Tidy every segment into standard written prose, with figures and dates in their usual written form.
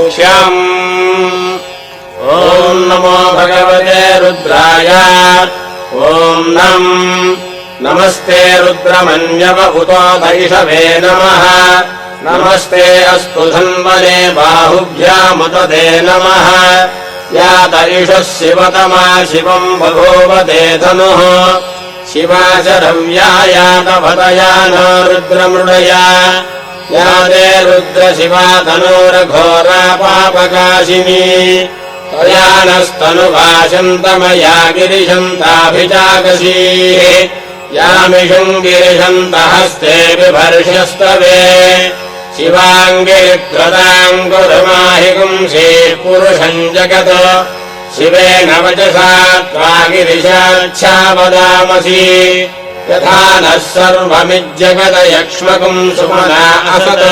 ॐ नमो भगवते रुद्राय। ॐ नमस्ते रुद्रमन्यवहुतो धैषवे नमः। नमस्ते अस्तु धन्वने बाहुभ्यामुदते नमः। या दरिषः शिवतमा शिवम् बभूवते धनुः। शिवा शरव्या यातभतया न रुद्रमृडया। या ते रुद्रशिवा धनुर्घोरा पापकाशिनी। त्वया नस्तनुभाषन्तमया गिरिशन्ताभिजागसीः। यामिषम् गिरिशन्तहस्ते बिभर्ष्यस्तवे। शिवाङ्गिरिकृताम् कुरुमाहिगुंसीः पुरुषम् जगत्। शिवेन वचसा त्वा गिरिशाच्छा वदामसि। यथा नः सर्वमिज्जगदयक्ष्मकुम् सुमना असत्।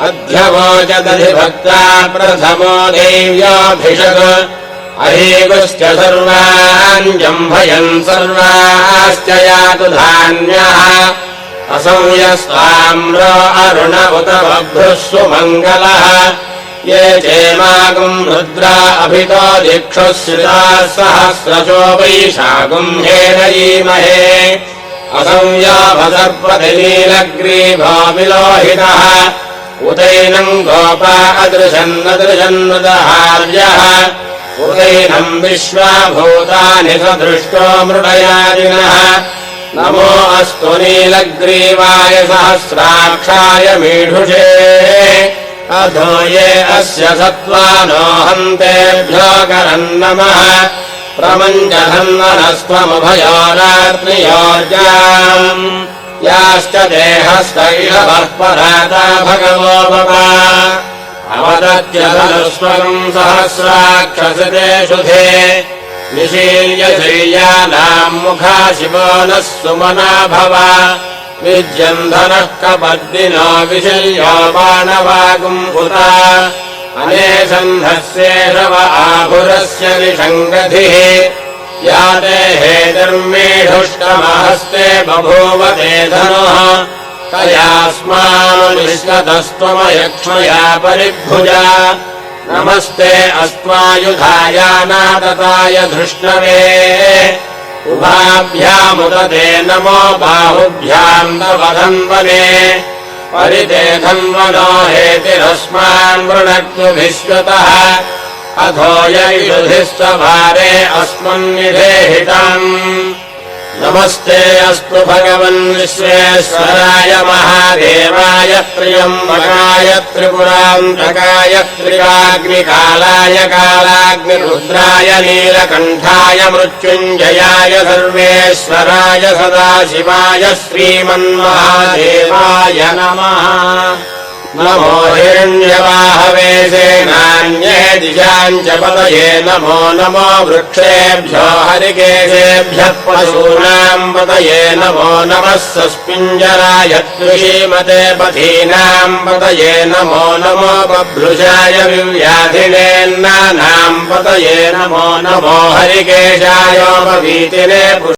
अध्यवोचदधिभक्ता प्रथमो देव्याभिषक्। अहेगुश्च सर्वान् जम्भयन् सर्वाश्च यातु धान्यः। असंयस्ताम्र अरुण उत बभ्रुः सुमङ्गलः। ये चेमागुम् रुद्रा अभितो दिक्षुः श्रिताः सहस्रशो वैशागुम् हेरयीमहे। असंयाभसर्पतिनीलग्रीभो विलोहितः। उदैनम् गोपा अदृशन्नदृशन्नदहार्यः। उदैनम् विश्वाभूतानि सदृष्टो मृडयादिनः। नमो अस्तु नीलग्रीवाय सहस्राक्षाय मीढुषे। अधो ये अस्य सत्त्वानो हन्तेभ्यो करन्नमः। प्रमञ्जधन्वनस्त्वमुभयोरात्रियोर्जाम्। याश्च देहस्तैषवः पराता भगवो भव। अवदत्य धनुष्वम् सहस्राक्षसिते शुधे। निशील्य शय्यानाम् मुखा शिवो नः सुमना भव। विज्यम् धनः कपद्दिनो विशल्यो बाणवागुम्भुता। अनेशन्धस्येषव आभुरस्य निषङ्गधिः। या ते हेतिर्मेढुष्टमहस्ते बभूवते धनुः। तयास्मानुनिष्कतस्त्वमयक्ष्मया परिभुजा। नमस्ते अस्त्वायुधायानादताय धृष्णवे। उभाभ्यामुदते नमो बाहुभ्याम् तव धन्वने। परिते धन्वनो हेतिरस्मान् वृणक्तु विश्वतः। अधो यैषुधिस्तभारे अस्मन्निधेहितम्। नमस्ते अस्तु भगवन् विश्वेश्वराय महादेवाय त्र्यम्बकाय त्रिपुरान्तकाय त्रिकाग्निकालाय कालाग्निरुद्राय नीलकण्ठाय मृत्युञ्जयाय सर्वेश्वराय सदाशिवाय श्रीमन्महादेवाय नमः। नमो हिरण्यवाहवे सेनान्ये दिशाम् च पतये। नमो नमो वृक्षेभ्यो हरिकेशेभ्यः पशूनाम् पतये। नमो नमः सस्पिञ्जराय त्रिषीमते पथीनाम् पतये। नमो नमो बभ्रुषाय विव्याधिनेन्नानाम् पतये। नमो नमो हरिकेशायोपवीतिने